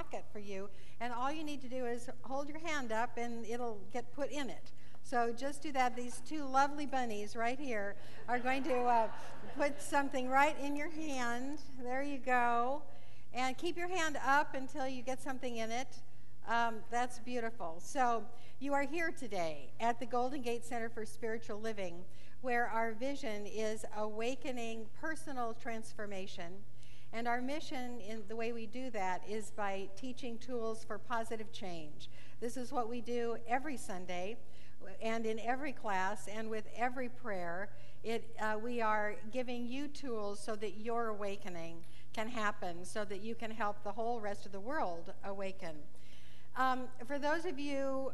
packet for you, and all you need to do is hold your hand up and it'll get put in it. So just do that. These two lovely bunnies right here are going to put something right in your hand. There you go. And keep your hand up until you get something in it. That's beautiful. So you are here today at the Golden Gate Center for Spiritual Living, where our vision is awakening personal transformation. And our mission in the way we do that is by teaching tools for positive change. This is what we do every Sunday and in every class and with every prayer. We are giving you tools so that your awakening can happen, so that you can help the whole rest of the world awaken. For those of you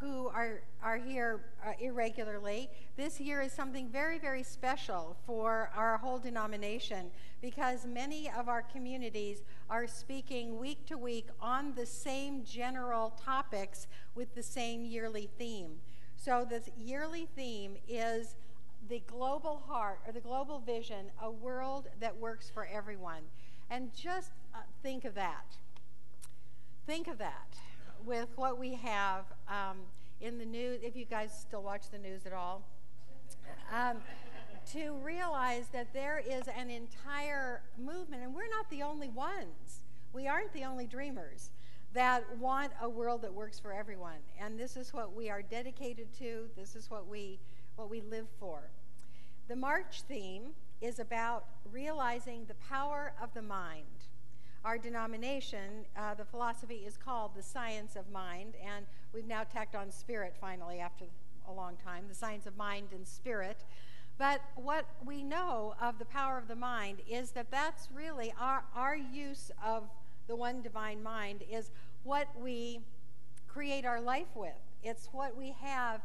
who are here irregularly, this year is something very, very special for our whole denomination, because many of our communities are speaking week to week on the same general topics with the same yearly theme. So the yearly theme is the global heart, or the global vision, a world that works for everyone. And just think of that. Think of that with what we have in the news, if you guys still watch the news at all, to realize that there is an entire movement, and we're not the only ones. We aren't the only dreamers that want a world that works for everyone. And this is what we are dedicated to. This is what we live for. The March theme is about realizing the power of the mind. Our denomination, the philosophy is called the science of mind, and we've now tacked on spirit finally after a long time, the science of mind and spirit. But what we know of the power of the mind is that that's really our use of the one divine mind is what we create our life with. It's what we have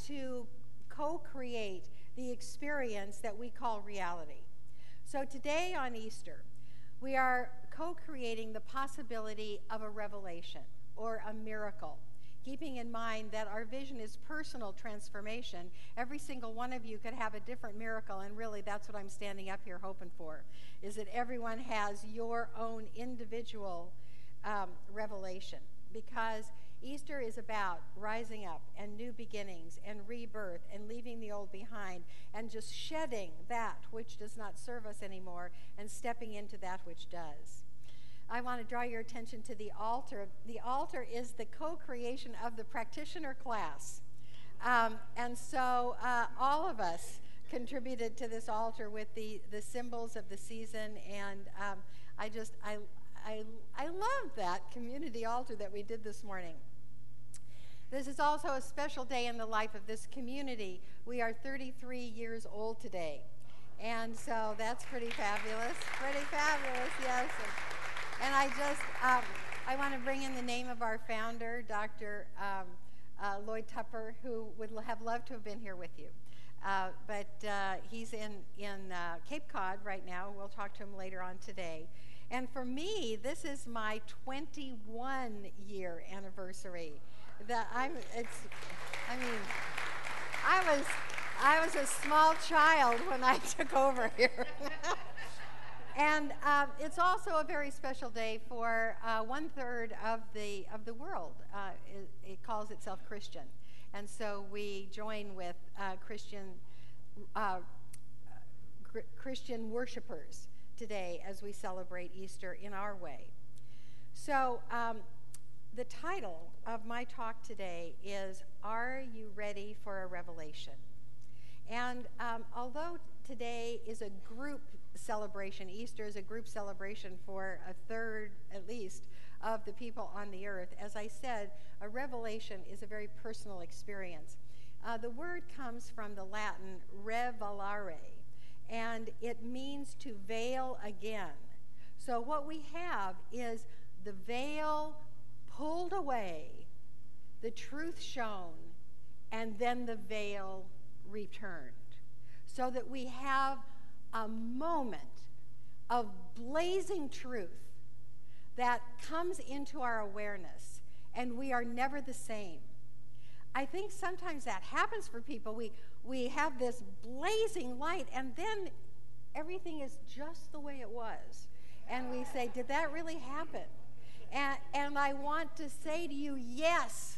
to co-create the experience that we call reality. So today on Easter, we are co-creating the possibility of a revelation or a miracle, keeping in mind that our vision is personal transformation. Every single one of you could have a different miracle, and really that's what I'm standing up here hoping for, is that everyone has your own individual revelation, because Easter is about rising up and new beginnings and rebirth and leaving the old behind and just shedding that which does not serve us anymore and stepping into that which does. I want to draw your attention to the altar. The altar is the co-creation of the practitioner class. And so all of us contributed to this altar with the symbols of the season, and I love that community altar that we did this morning. This is also a special day in the life of this community. We are 33 years old today, and so that's pretty fabulous. Pretty fabulous, yes. And I want to bring in the name of our founder, Dr. Lloyd Tupper, who would have loved to have been here with you. But he's in Cape Cod right now. We'll talk to him later on today. And for me, this is my 21-year anniversary. I was a small child when I took over here. And it's also a very special day for 1/3 of the world. It calls itself Christian, and so we join with Christian worshipers today as we celebrate Easter in our way. So the title of my talk today is, Are You Ready for a Revelation? And although today is a group celebration, Easter is a group celebration for 1/3 at least of the people on the earth, as I said, a revelation is a very personal experience. The word comes from the Latin revelare, and it means to veil again. So what we have is the veil pulled away, the truth shown, and then the veil returned, so that we have a moment of blazing truth that comes into our awareness, and we are never the same. I think sometimes that happens for people. We have this blazing light, and then everything is just the way it was. And we say, did that really happen? And I want to say to you, yes,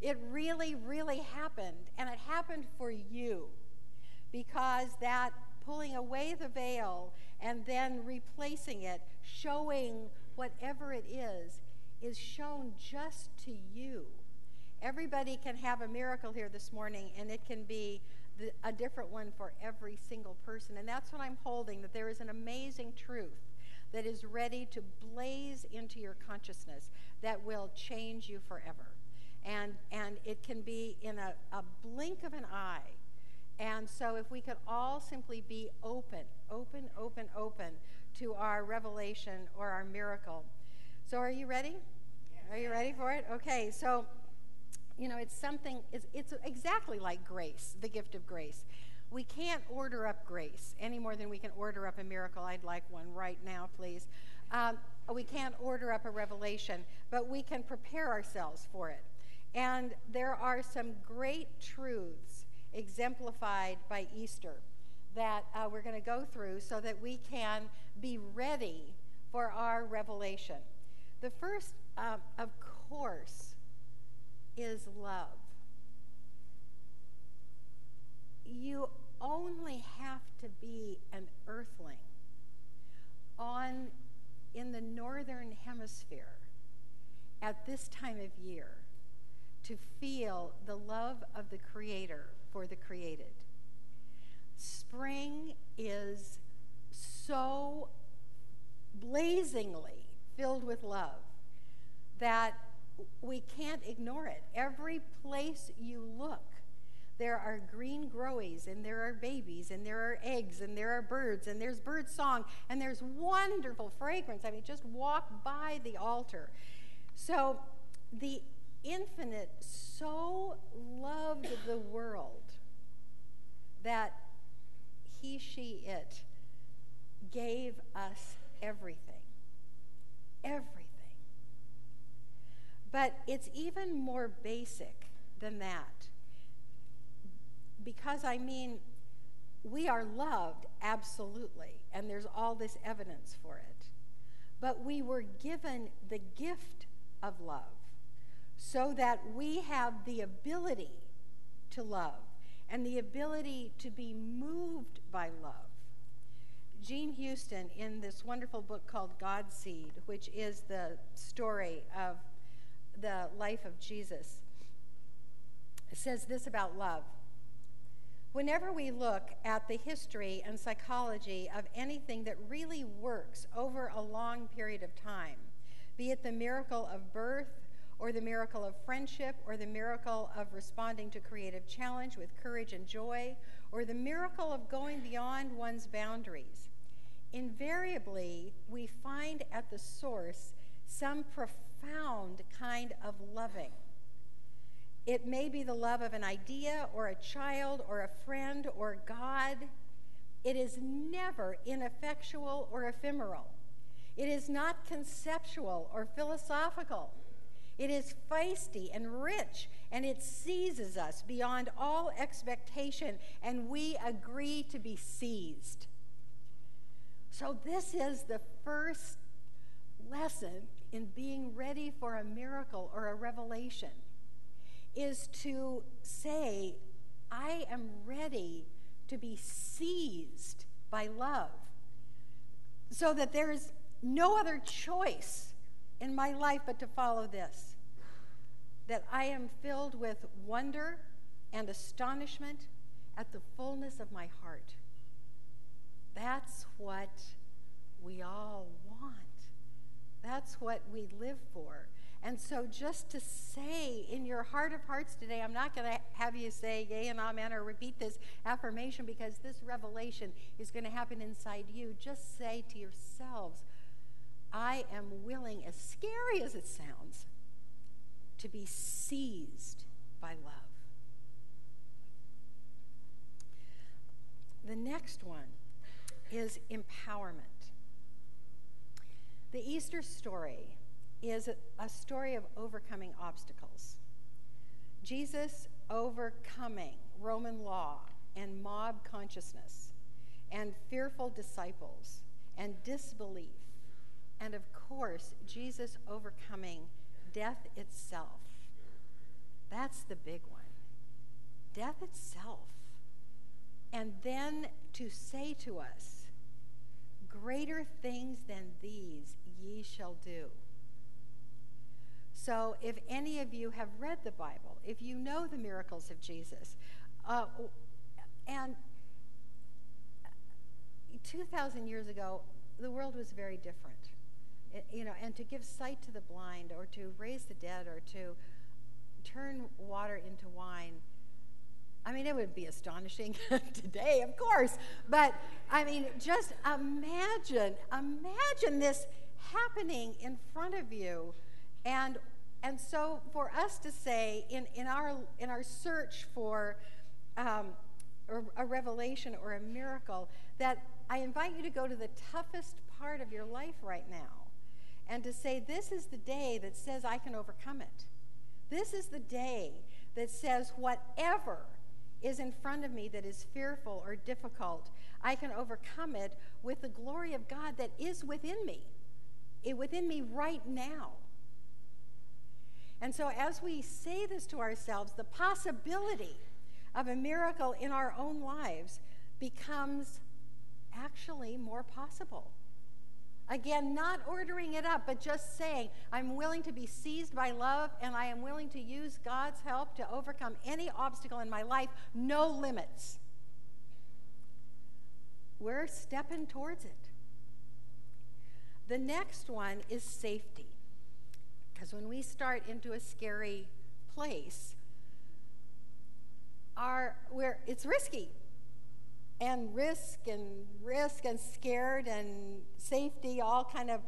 it really, really happened. And it happened for you, because that pulling away the veil and then replacing it, showing whatever it is shown just to you. Everybody can have a miracle here this morning, and it can be a different one for every single person. And that's what I'm holding, that there is an amazing truth that is ready to blaze into your consciousness that will change you forever. And it can be in a blink of an eye. And so if we could all simply be open to our revelation or our miracle. So are you ready? Are you ready for it? Okay, so, it's exactly like grace, the gift of grace. We can't order up grace any more than we can order up a miracle. I'd like one right now, please. We can't order up a revelation, but we can prepare ourselves for it. And there are some great truths exemplified by Easter that we're going to go through so that we can be ready for our revelation. The first, of course, is love. You only have to be an earthling in the northern hemisphere at this time of year to feel the love of the Creator for the created. Spring is so blazingly filled with love that we can't ignore it. Every place you look, there are green growies, and there are babies, and there are eggs, and there are birds, and there's bird song, and there's wonderful fragrance. I mean, just walk by the altar. So the Infinite so loved the world that he, she, it gave us everything. Everything. But it's even more basic than that. Because, we are loved, absolutely, and there's all this evidence for it. But we were given the gift of love so that we have the ability to love and the ability to be moved by love. Jean Houston, in this wonderful book called God's Seed, which is the story of the life of Jesus, says this about love. Whenever we look at the history and psychology of anything that really works over a long period of time, be it the miracle of birth, or the miracle of friendship, or the miracle of responding to creative challenge with courage and joy, or the miracle of going beyond one's boundaries, invariably we find at the source some profound kind of loving. It may be the love of an idea, or a child, or a friend, or God. It is never ineffectual or ephemeral. It is not conceptual or philosophical. It is feisty and rich, and it seizes us beyond all expectation, and we agree to be seized. So this is the first lesson in being ready for a miracle or a revelation, is to say, I am ready to be seized by love, so that there is no other choice in my life but to follow this, that I am filled with wonder and astonishment at the fullness of my heart. That's what we all want. That's what we live for. And so just to say in your heart of hearts today, I'm not going to have you say yea and amen or repeat this affirmation, because this revelation is going to happen inside you. Just say to yourselves, I am willing, as scary as it sounds, to be seized by love. The next one is empowerment. The Easter story is a story of overcoming obstacles. Jesus overcoming Roman law and mob consciousness and fearful disciples and disbelief. And of course, Jesus overcoming death itself. That's the big one. Death itself. And then to say to us, greater things than these ye shall do. So if any of you have read the Bible, if you know the miracles of Jesus, and 2,000 years ago, the world was very different. And to give sight to the blind, or to raise the dead, or to turn water into wine, I mean, it would be astonishing today, of course. But, I mean, just imagine this happening in front of you. And so for us to say in our search for a revelation or a miracle, that I invite you to go to the toughest part of your life right now and to say, this is the day that says I can overcome it. This is the day that says whatever is in front of me that is fearful or difficult, I can overcome it with the glory of God that is within me right now. And so as we say this to ourselves, the possibility of a miracle in our own lives becomes actually more possible. Again, not ordering it up, but just saying, I'm willing to be seized by love, and I am willing to use God's help to overcome any obstacle in my life, no limits. We're stepping towards it. The next one is safety. Because when we start into a scary place, it's risky. And risk and scared and safety all kind of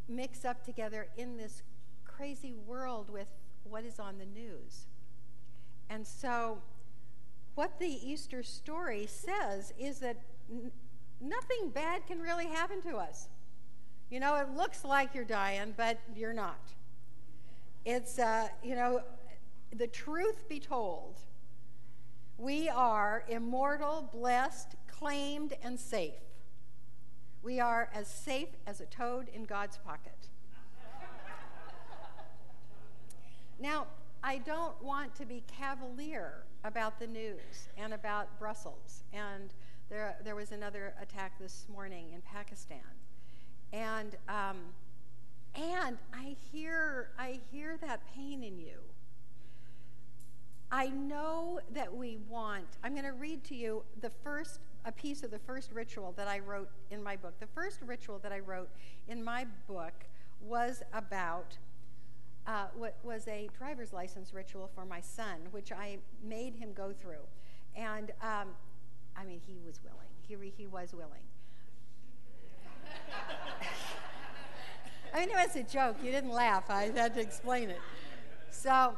mix up together in this crazy world with what is on the news. And so what the Easter story says is that nothing bad can really happen to us. It looks like you're dying, but you're not. It's, the truth be told, we are immortal, blessed, claimed, and safe. We are as safe as a toad in God's pocket. Now, I don't want to be cavalier about the news and about Brussels. And there was another attack this morning in Pakistan. And I hear that pain in you. I know that I'm going to read to you a piece of the first ritual that I wrote in my book. The first ritual that I wrote in my book was about what was a driver's license ritual for my son, which I made him go through. And, he was willing. He was willing. It was a joke. You didn't laugh. I had to explain it. So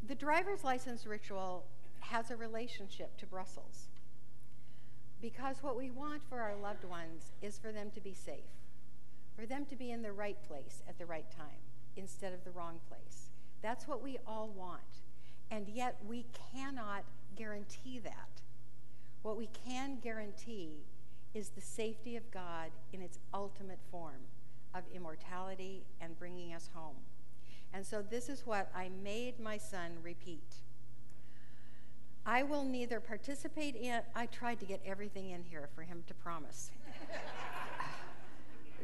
the driver's license ritual has a relationship to Brussels, because what we want for our loved ones is for them to be safe, for them to be in the right place at the right time instead of the wrong place. That's what we all want, and yet we cannot guarantee that. What we can guarantee is the safety of God in its ultimate form of immortality and bringing us home. And so this is what I made my son repeat. I will neither participate in, I tried to get everything in here for him to promise.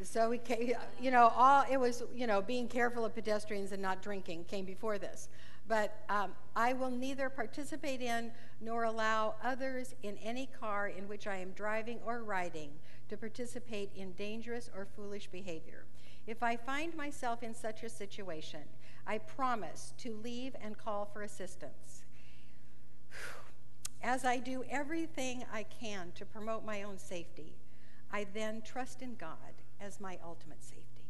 So we came, it was, being careful of pedestrians and not drinking came before this. But I will neither participate in nor allow others in any car in which I am driving or riding to participate in dangerous or foolish behavior. If I find myself in such a situation, I promise to leave and call for assistance. As I do everything I can to promote my own safety, I then trust in God as my ultimate safety.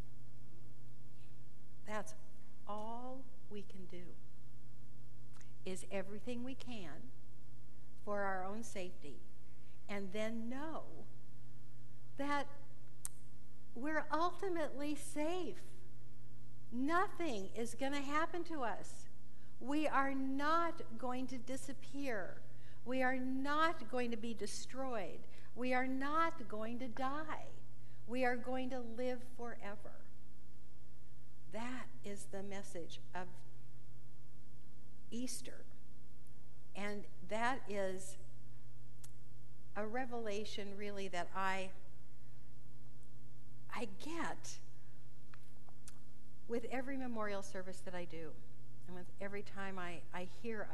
That's all we can do, is everything we can for our own safety, and then know that we're ultimately safe. Nothing is going to happen to us. We are not going to disappear. We are not going to be destroyed. We are not going to die. We are going to live forever. That is the message of Easter. And that is a revelation, really, that I get with every memorial service that I do, and with every time I hear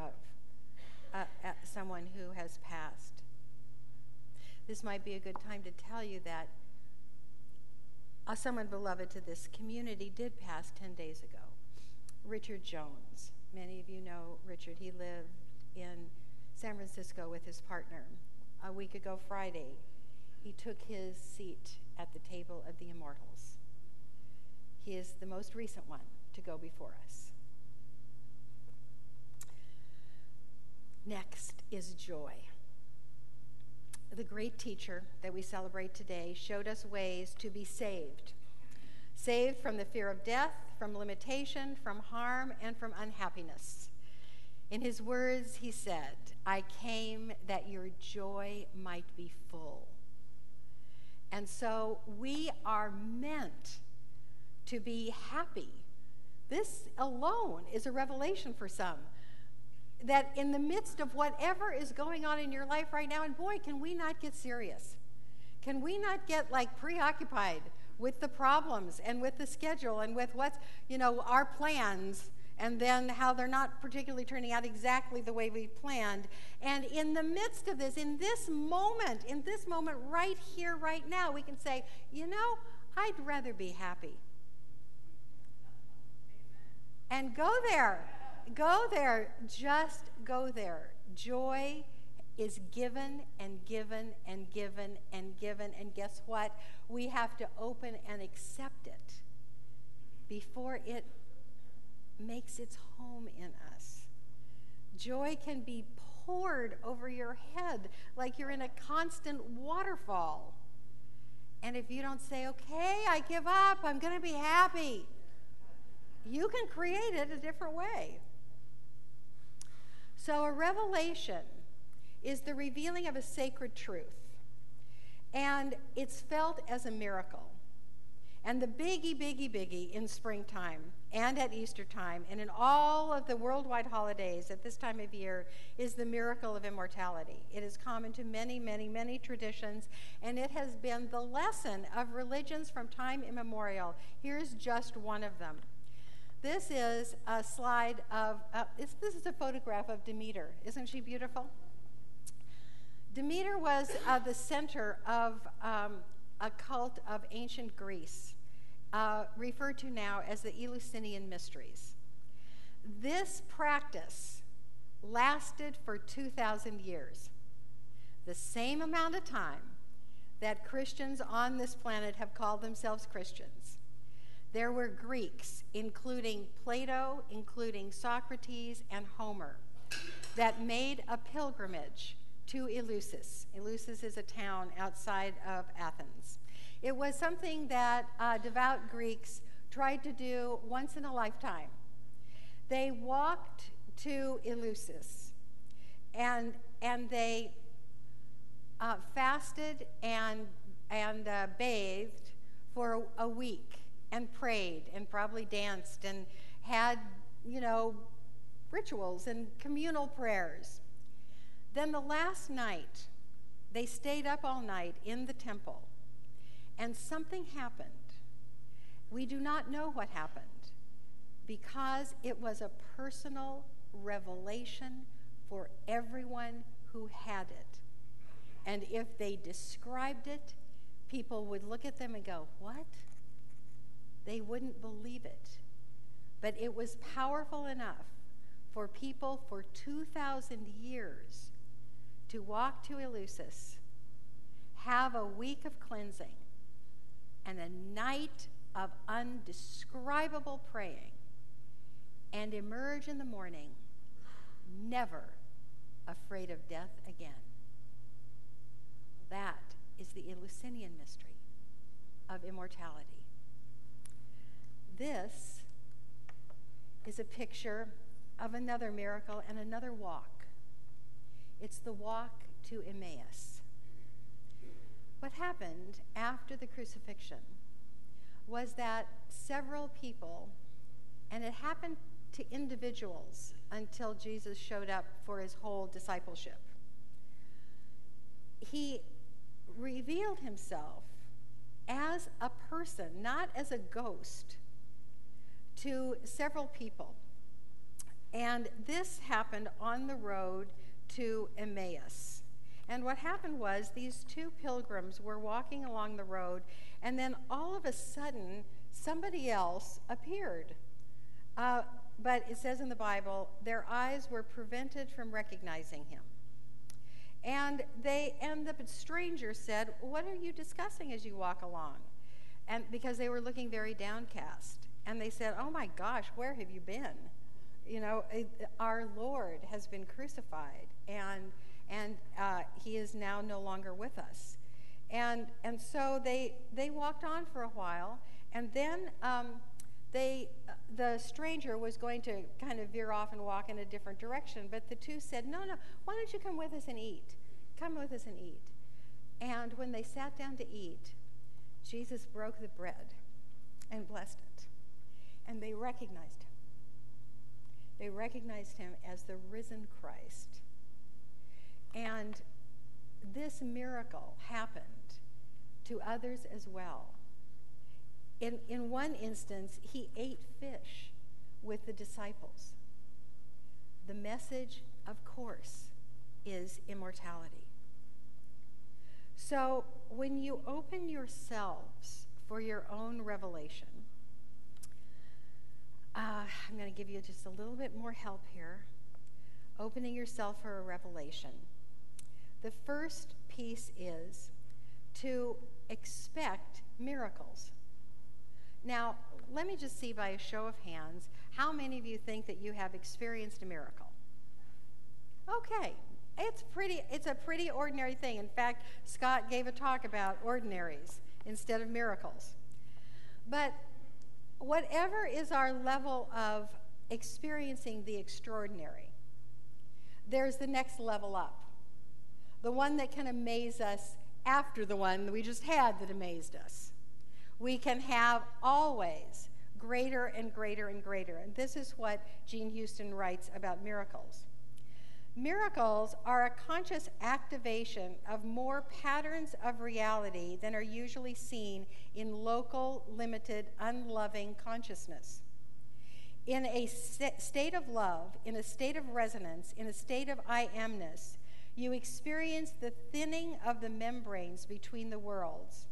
of someone who has passed. This might be a good time to tell you that someone beloved to this community did pass 10 days ago. Richard Jones. Many of you know Richard. He lived in San Francisco with his partner. A week ago Friday, he took his seat at the table of the immortals. He is the most recent one to go before us. Next is joy. The great teacher that we celebrate today showed us ways to be saved. Saved from the fear of death, from limitation, from harm, and from unhappiness. In his words, he said, "I came that your joy might be full." And so we are meant to be happy. This alone is a revelation for some. That in the midst of whatever is going on in your life right now, and boy, can we not get serious? Can we not get preoccupied with the problems and with the schedule and with what's, our plans, and then how they're not particularly turning out exactly the way we planned. And in the midst of this, in this moment right here, right now, we can say, I'd rather be happy. Amen. And go there, just go there. Joy is given and given and given and given, and guess what? We have to open and accept it before it makes its home in us. Joy can be poured over your head like you're in a constant waterfall. And if you don't say, okay, I give up, I'm going to be happy, you can create it a different way. So a revelation is the revealing of a sacred truth, and it's felt as a miracle. And the biggie in springtime and at Easter time and in all of the worldwide holidays at this time of year is the miracle of immortality. It is common to many, many, many traditions, and it has been the lesson of religions from time immemorial. Here's just one of them. This is a slide of, this is a photograph of Demeter. Isn't she beautiful? Demeter was the center of a cult of ancient Greece, referred to now as the Eleusinian Mysteries. This practice lasted for 2,000 years, the same amount of time that Christians on this planet have called themselves Christians. There were Greeks, including Plato, including Socrates and Homer, that made a pilgrimage to Eleusis. Eleusis is a town outside of Athens. It was something that devout Greeks tried to do once in a lifetime. They walked to Eleusis, and they fasted and bathed for a week, and prayed and probably danced and had, rituals and communal prayers. Then the last night, they stayed up all night in the temple, and something happened. We do not know what happened, because it was a personal revelation for everyone who had it. And if they described it, people would look at them and go, "What?" They wouldn't believe it. But it was powerful enough for people for 2,000 years to walk to Eleusis, have a week of cleansing, and a night of undescribable praying, and emerge in the morning never afraid of death again. That is the Eleusinian mystery of immortality. This is a picture of another miracle and another walk. It's the walk to Emmaus. What happened after the crucifixion was that several people, and it happened to individuals until Jesus showed up for his whole discipleship, he revealed himself as a person, not as a ghost, to several people. And this happened on the road to Emmaus. And what happened was these two pilgrims were walking along the road, and then all of a sudden, somebody else appeared. But it says in the Bible, their eyes were prevented from recognizing him. And the stranger said, "What are you discussing as you walk along?" And because they were looking very downcast. And they said, "Oh my gosh, where have you been? You know, our Lord has been crucified, and he is now no longer with us." And so they walked on for a while, and then the stranger was going to kind of veer off and walk in a different direction, but the two said, no, why don't you come with us and eat? Come with us and eat. And when they sat down to eat, Jesus broke the bread and blessed it. And they recognized him. They recognized him as the risen Christ. And this miracle happened to others as well. In one instance, he ate fish with the disciples. The message, of course, is immortality. So when you open yourselves for your own revelation, I'm going to give you just a little bit more help here. Opening yourself for a revelation. The first piece is to expect miracles. Now, let me just see by a show of hands, how many of you think that you have experienced a miracle? Okay, it's a pretty ordinary thing. In fact, Scott gave a talk about ordinaries instead of miracles. But whatever is our level of experiencing the extraordinary, there's the next level up. The one that can amaze us after the one that we just had that amazed us. We can have always greater and greater and greater. And this is what Jean Houston writes about miracles. Miracles are a conscious activation of more patterns of reality than are usually seen in local, limited, unloving consciousness. In a state of love, in a state of resonance, in a state of I amness, you experience the thinning of the membranes between the worlds.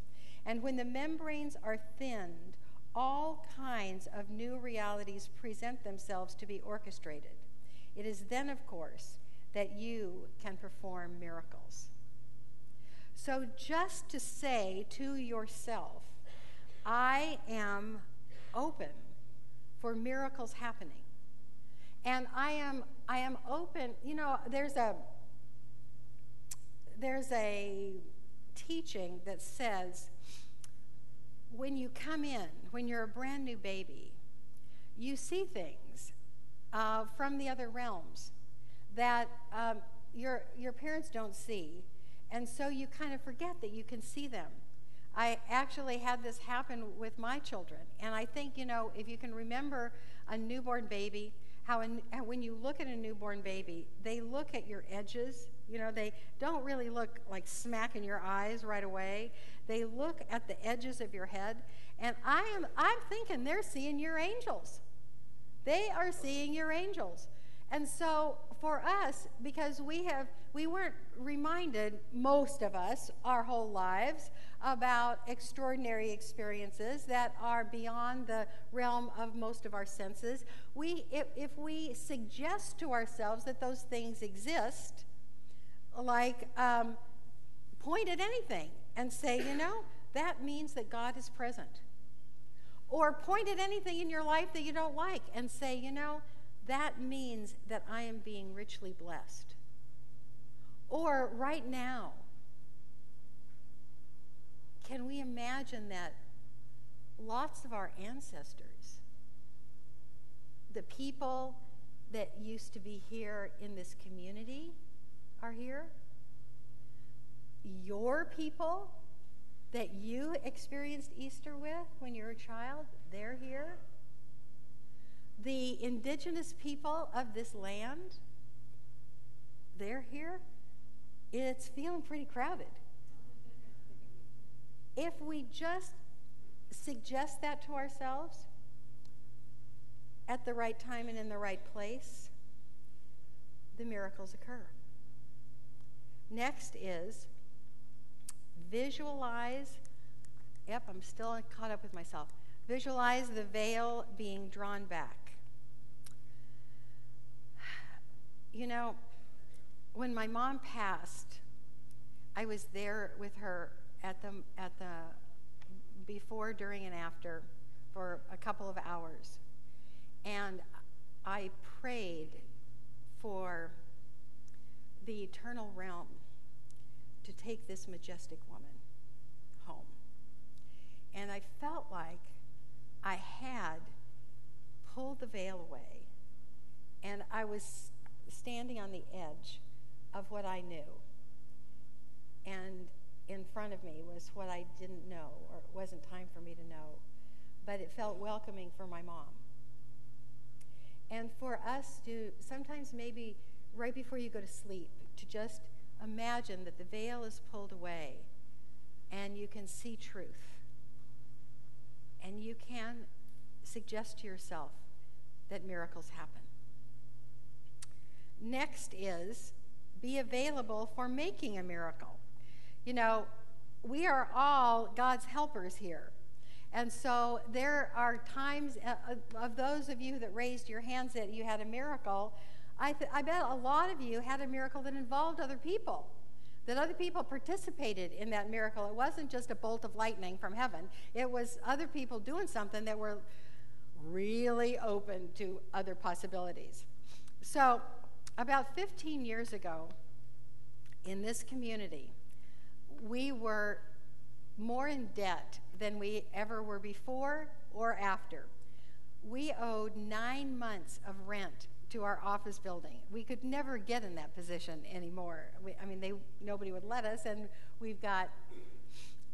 And when the membranes are thinned, all kinds of new realities present themselves to be orchestrated. It is then, of course, that you can perform miracles. So just to say to yourself, I am open for miracles happening. And I am open, you know, there's a teaching that says when you come in, when you're a brand new baby, you see things from the other realms that your parents don't see, and so you kind of forget that you can see them. I actually had this happen with my children, and I think, you know, if you can remember a newborn baby, how when you look at a newborn baby, they look at your edges. You know, they don't really look like smack in your eyes right away. They look at the edges of your head, and I'm thinking they're seeing your angels. They are seeing your angels. And so for us, because we weren't reminded, most of us, our whole lives, about extraordinary experiences that are beyond the realm of most of our senses, if we suggest to ourselves that those things exist, like point at anything and say, you know, that means that God is present. Or point at anything in your life that you don't like and say, you know, that means that I am being richly blessed. Or right now, can we imagine that lots of our ancestors, the people that used to be here in this community, are here? Your people that you experienced Easter with when you were a child, they're here. The indigenous people of this land, they're here. It's feeling pretty crowded. If we just suggest that to ourselves at the right time and in the right place, the miracles occur. Next is visualize. Yep, I'm still caught up with myself. Visualize the veil being drawn back. You know, when my mom passed, I was there with her at the before, during, and after for a couple of hours. And I prayed for the eternal realm to take this majestic woman home. And I felt like I had pulled the veil away, and I was standing on the edge of what I knew. And in front of me was what I didn't know, or it wasn't time for me to know. But it felt welcoming for my mom. And for us to sometimes, maybe right before you go to sleep, to just imagine that the veil is pulled away and you can see truth. And you can suggest to yourself that miracles happen. Next is be available for making a miracle. You know, we are all God's helpers here. And so there are times of those of you that raised your hands that you had a miracle. I bet a lot of you had a miracle that involved other people, that other people participated in that miracle. It wasn't just a bolt of lightning from heaven. It was other people doing something that were really open to other possibilities. So about 15 years ago, in this community, we were more in debt than we ever were before or after. We owed 9 months of rent to our office building. We could never get in that position anymore. Nobody would let us, and we've got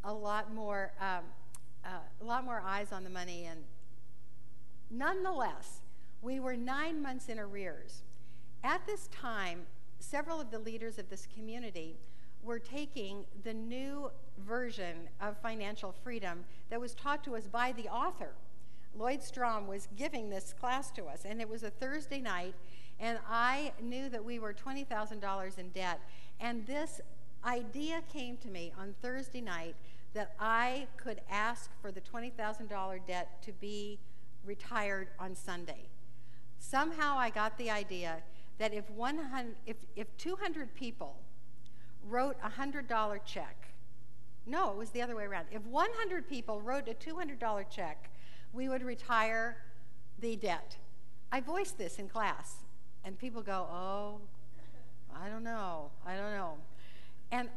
a lot more eyes on the money. And nonetheless, we were 9 months in arrears. At this time, several of the leaders of this community were taking the new version of financial freedom that was taught to us by the author. Lloyd Strom was giving this class to us, and it was a Thursday night, and I knew that we were $20,000 in debt, and this idea came to me on Thursday night that I could ask for the $20,000 debt to be retired on Sunday. Somehow I got the idea that if 200 people wrote a $100 check, no, it was the other way around. If 100 people wrote a $200 check, we would retire the debt. I voiced this in class, and people go, oh, I don't know. And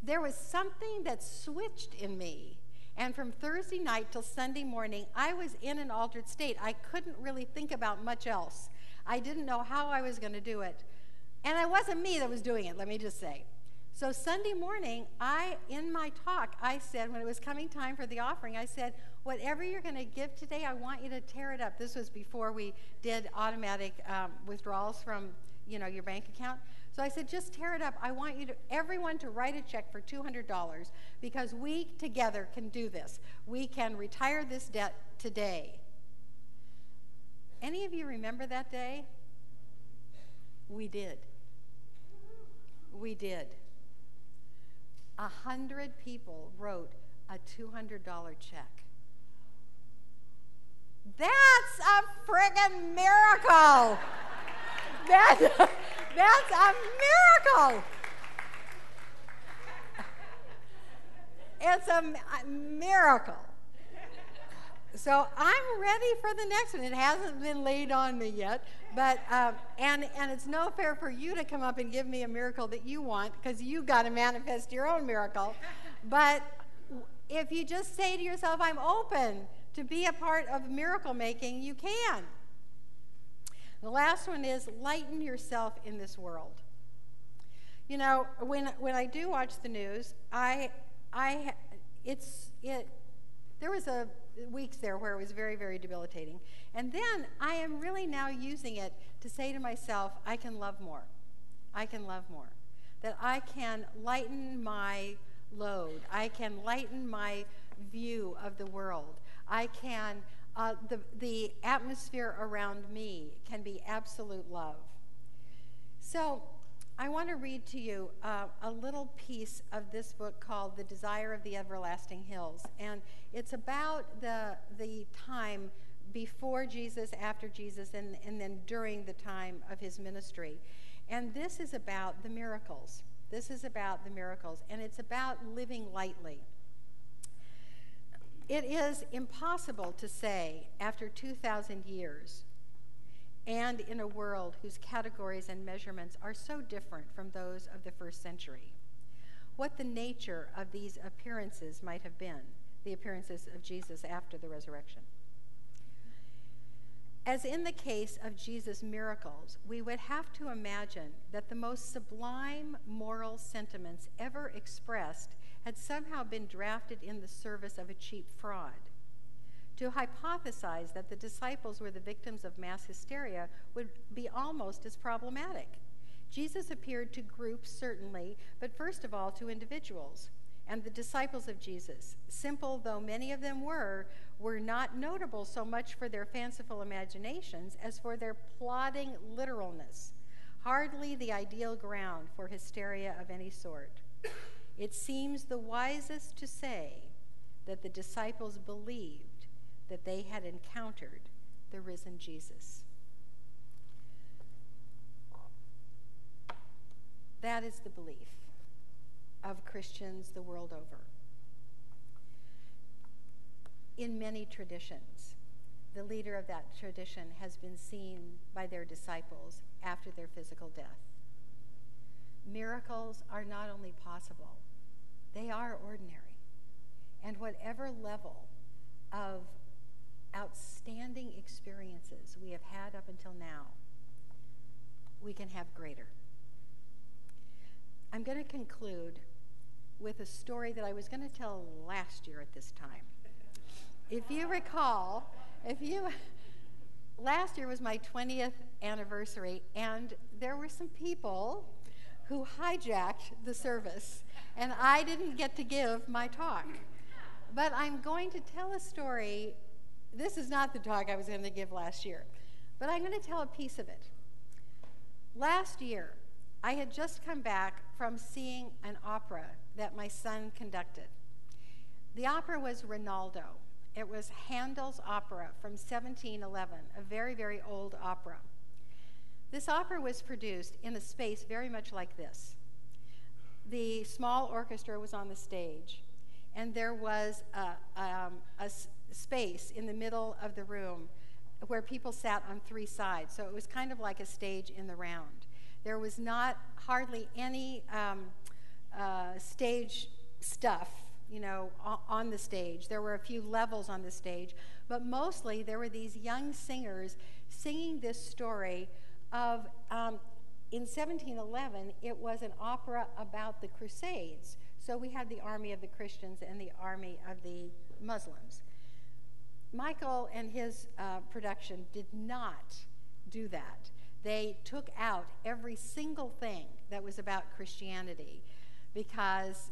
there was something that switched in me. And from Thursday night till Sunday morning, I was in an altered state. I couldn't really think about much else. I didn't know how I was going to do it. And it wasn't me that was doing it, let me just say. So Sunday morning, in my talk, I said, when it was coming time for the offering, I said, whatever you're going to give today, I want you to tear it up. This was before we did automatic withdrawals from, your bank account. So I said, just tear it up. I want everyone to write a check for $200 because we together can do this. We can retire this debt today. Any of you remember that day? We did. We did. 100 people wrote a $200 check. That's a friggin' miracle. That's a miracle. It's a miracle. So I'm ready for the next one. It hasn't been laid on me yet, but and it's no fair for you to come up and give me a miracle that you want because you got to manifest your own miracle. But if you just say to yourself, I'm open to be a part of miracle making, you can. The last one is lighten yourself in this world. When I do watch the news, I there was weeks there where it was very, very debilitating. And then I am really now using it to say to myself, I can love more. I can love more. That I can lighten my load. I can lighten my view of the world. I can, the atmosphere around me can be absolute love. So I want to read to you a little piece of this book called The Desire of the Everlasting Hills. And it's about the time before Jesus, after Jesus, and then during the time of his ministry. And this is about the miracles. This is about the miracles, and it's about living lightly. It is impossible to say, after 2,000 years, and in a world whose categories and measurements are so different from those of the first century, what the nature of these appearances might have been, the appearances of Jesus after the resurrection. As in the case of Jesus' miracles, we would have to imagine that the most sublime moral sentiments ever expressed had somehow been drafted in the service of a cheap fraud. To hypothesize that the disciples were the victims of mass hysteria would be almost as problematic. Jesus appeared to groups, certainly, but first of all to individuals. And the disciples of Jesus, simple though many of them were not notable so much for their fanciful imaginations as for their plodding literalness, hardly the ideal ground for hysteria of any sort. It seems the wisest to say that the disciples believed that they had encountered the risen Jesus. That is the belief of Christians the world over. In many traditions, the leader of that tradition has been seen by their disciples after their physical death. Miracles are not only possible, they are ordinary. And whatever level of outstanding experiences we have had up until now, we can have greater. I'm going to conclude with a story that I was going to tell last year at this time. If you recall, last year was my 20th anniversary, and there were some people who hijacked the service, and I didn't get to give my talk. But I'm going to tell a story. This is not the talk I was going to give last year, but I'm going to tell a piece of it. Last year, I had just come back from seeing an opera that my son conducted. The opera was Rinaldo. It was Handel's opera from 1711, a very, very old opera. This opera was produced in a space very much like this. The small orchestra was on the stage, and there was a space in the middle of the room where people sat on three sides, so it was kind of like a stage in the round. There was not hardly any stage stuff, on the stage. There were a few levels on the stage, but mostly there were these young singers singing this story of, in 1711, it was an opera about the Crusades. So we had the army of the Christians and the army of the Muslims. Michael and his production did not do that. They took out every single thing that was about Christianity because,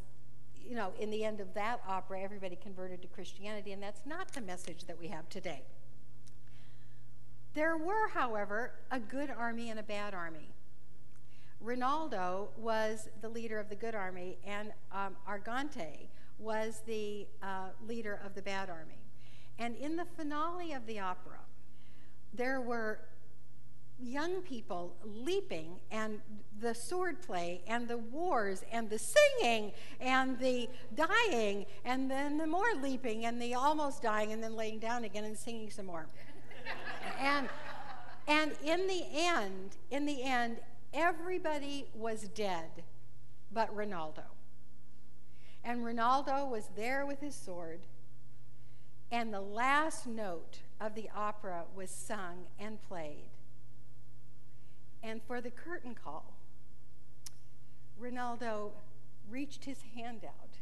in the end of that opera, everybody converted to Christianity, and that's not the message that we have today. There were, however, a good army and a bad army. Rinaldo was the leader of the good army, and Argante was the leader of the bad army. And in the finale of the opera, there were young people leaping, and the sword play, and the wars, and the singing, and the dying, and then the more leaping, and the almost dying, and then laying down again and singing some more. and in the end, everybody was dead but Rinaldo. And Rinaldo was there with his sword, and the last note of the opera was sung and played. And for the curtain call, Rinaldo reached his hand out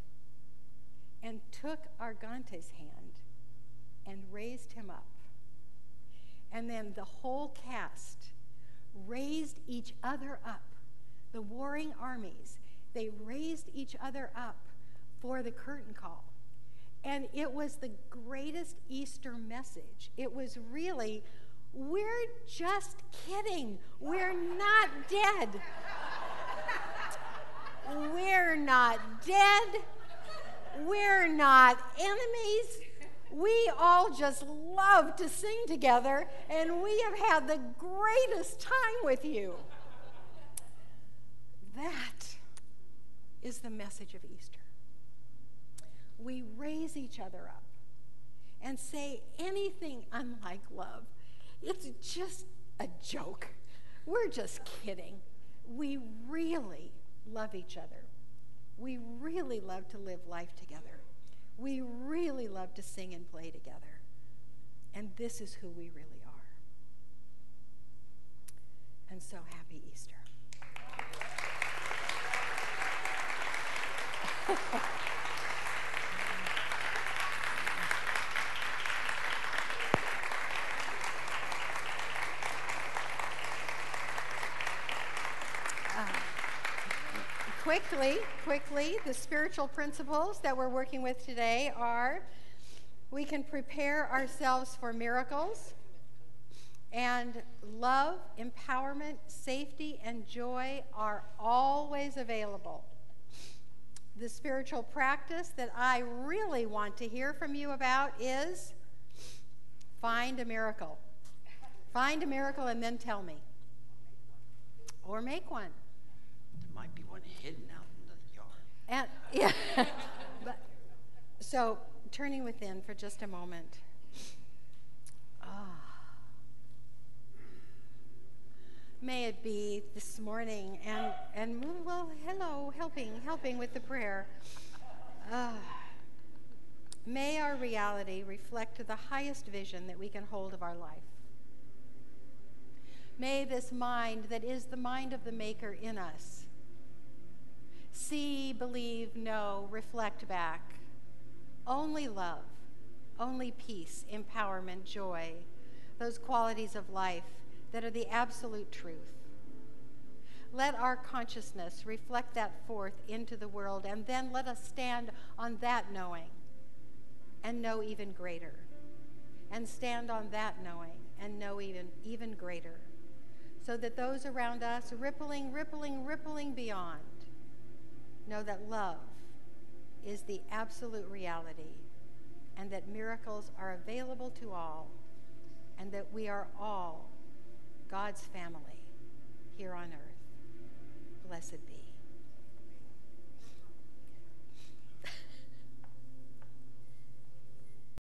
and took Argante's hand and raised him up. And then the whole cast raised each other up. The warring armies, they raised each other up for the curtain call. And it was the greatest Easter message. It was really, we're just kidding. We're not dead. We're not dead. We're not enemies. We all just love to sing together, and we have had the greatest time with you. That is the message of Easter. We raise each other up and say anything unlike love. It's just a joke. We're just kidding. We really love each other. We really love to live life together. We really love to sing and play together. And this is who we really are. And so happy Easter. Quickly, the spiritual principles that we're working with today are: we can prepare ourselves for miracles, and love, empowerment, safety, and joy are always available. The spiritual practice that I really want to hear from you about is find a miracle. Find a miracle and then tell me. Or make one. There might be one hidden out in the yard. And yeah, so turning within for just a moment. May it be this morning, and well, hello, helping with the prayer. May our reality reflect the highest vision that we can hold of our life. May this mind that is the mind of the Maker in us see, believe, know, reflect back only love, only peace, empowerment, joy, those qualities of life that are the absolute truth. Let our consciousness reflect that forth into the world, and then let us stand on that knowing and know even greater, and stand on that knowing and know even greater, so that those around us, rippling beyond, know that love is the absolute reality, and that miracles are available to all, and that we are all God's family here on earth. Blessed be.